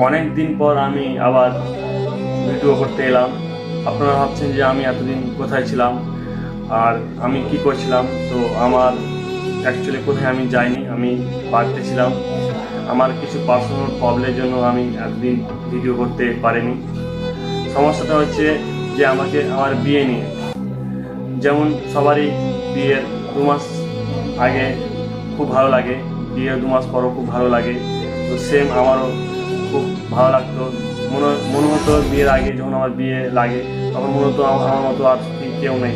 অনেক দিন পর আমি আবার ভিডিও করতে এলাম। আপনারা ভাবছেন যে আমি এতদিন কোথায় ছিলাম আর আমি কি করছিলাম। তো আমার অ্যাকচুয়ালি কোথায় আমি যাইনি, আমি বাড়িতে ছিলাম। আমার কিছু পার্সোনাল প্রবলেমের জন্য আমি এতদিন ভিডিও করতে পারিনি। সমস্যাটা হচ্ছে যে আমার বিয়ে নিয়ে, যেমন সবারই বিয়ের 2 মাস আগে খুব ভালো লাগে, বিয়ের 2 মাস পরও খুব ভালো লাগে। তো সেম আমারও খুব ভালো লাগতো। মনে হতো বিয়ের আগে যখন আমার বিয়ে লাগে তখন মনে হতো আমার মতো আর কেউ নেই।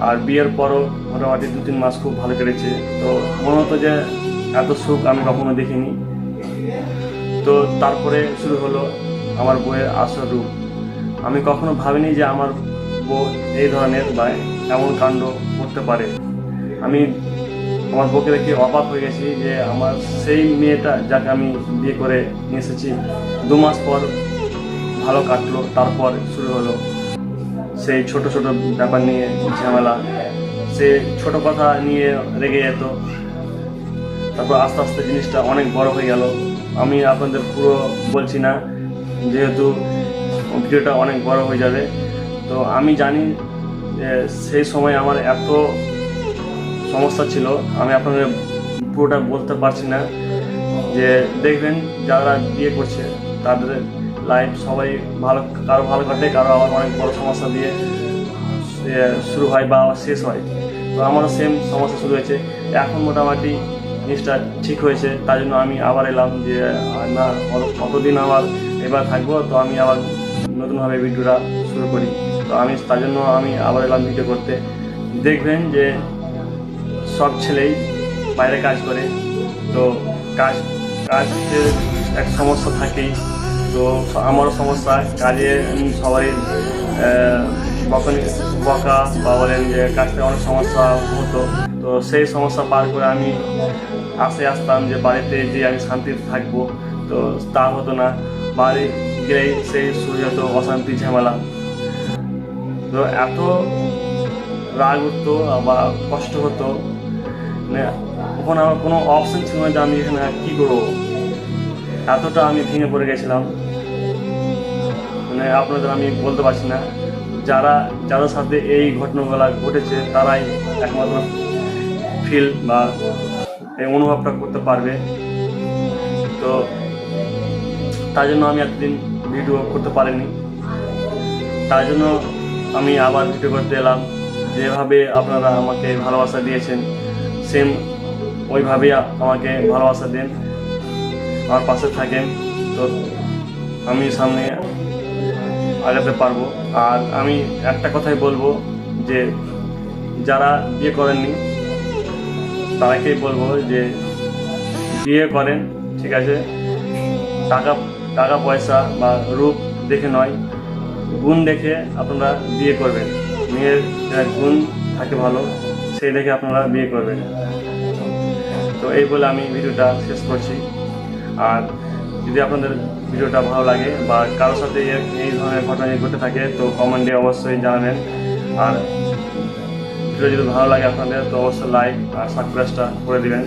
আর বিয়ের পরও মোটামুটি 2-3 মাস খুব ভালো কেটেছে। তো মনে হতো যে এত সুখ আমি কখনো দেখিনি। তো তারপরে শুরু হলো আমার বউয়ের আসল রূপ। আমি কখনো ভাবিনি যে আমার বউ এই ধরনের বা এমন কাণ্ড করতে পারে। আমি আমার বউকে দেখে অবাক হয়ে গেছি যে আমার সেই মেয়েটা যাকে আমি বিয়ে করে নিয়ে এসেছি 2 মাস পর ভালো কাটলো, তারপর শুরু হলো সেই ছোট ছোট ব্যাপার নিয়ে ঝামেলা। সে ছোট কথা নিয়ে রেগে যেত, তারপর আস্তে আস্তে জিনিসটা অনেক বড় হয়ে গেল। আমি আপনাদের পুরো বলছি না, যেহেতু ভিডিওটা অনেক বড় হয়ে যাবে। তো আমি জানি যে সেই সময় আমার এত সমস্যা ছিল, আমি আপনাদের পুরোটা বলতে পারছি না। যে দেখবেন যারা বিয়ে করছে তাদের লাইফ সবাই ভালো, কারো ভালো কাটে, কারো আবার অনেক বড় সমস্যা দিয়ে শুরু হয় বা আবার শেষ হয়। তো আমারও সেম সমস্যা শুরু হয়েছে। এখন মোটামুটি জিনিসটা ঠিক হয়েছে, তাই জন্য আমি আবার এলাম যে না, কতদিন আবার এবার থাকবো। তো আমি আবার নতুনভাবে ভিডিওটা শুরু করি। তো তার জন্য আমি আবার এলাম ভিডিও করতে। দেখবেন যে সব ছেলেই বাইরে কাজ করে, তো কাজের এক সমস্যা থাকেই। তো আমারও সমস্যা কাজে, সবাই বকা বা বলেন যে কাজ থেকে অনেক সমস্যা হতো। তো সেই সমস্যা পার করে আমি আসতাম যে বাড়িতে যে আমি শান্তিতে থাকবো, তো তা হতো না। বাড়ি গেলেই সেই শুরু হতো অশান্তি ঝামেলা। তো এত রাগ উঠতো বা কষ্ট হতো, মানে ওখানে আমার কোনো অপশন ছিল না যে আমি এখানে কী করবো। এতটা আমি ভেঙে পড়ে গেছিলাম, মানে আপনাদের আমি বলতে পারছি না। যাদের সাথে এই ঘটনাগুলো ঘটেছে তারাই একমাত্র ফিল বা এই অনুভবটা করতে পারবে। তো তাই জন্য আমি এতদিন ভিডিও করতে পারিনি। তাই জন্য আমি আবার ভিডিও করতে এলাম। যেভাবে আপনারা আমাকে ভালোবাসা দিয়েছেন সেম ওইভাবেই আমাকে ভালোবাসা দেন, আমার পাশে থাকেন। তো আমি সামনে আগাতে পারবো। আর আমি একটা কথাই বলবো যে যারা বিয়ে করেননি তারাকেই বলবো যে বিয়ে করেন, ঠিক আছে, টাকা টাকা পয়সা বা রূপ দেখে নয়, গুণ দেখে আপনারা বিয়ে করবেন। মেয়ের গুণ থাকে ভালো, সেই দেখে আপনারা বিয়ে করবেন। তো এই বলে আমি ভিডিওটা শেষ করছি। আর যদি আপনাদের ভিডিওটা ভালো লাগে বা কারোর সাথে এই ধরনের ঘটনা ঘটে থাকে তো কমেন্টে অবশ্যই জানাবেন। আর ভিডিও যদি ভালো লাগে আপনাদের তো অবশ্যই লাইক আর সাবস্ক্রাইবটা করে দিবেন।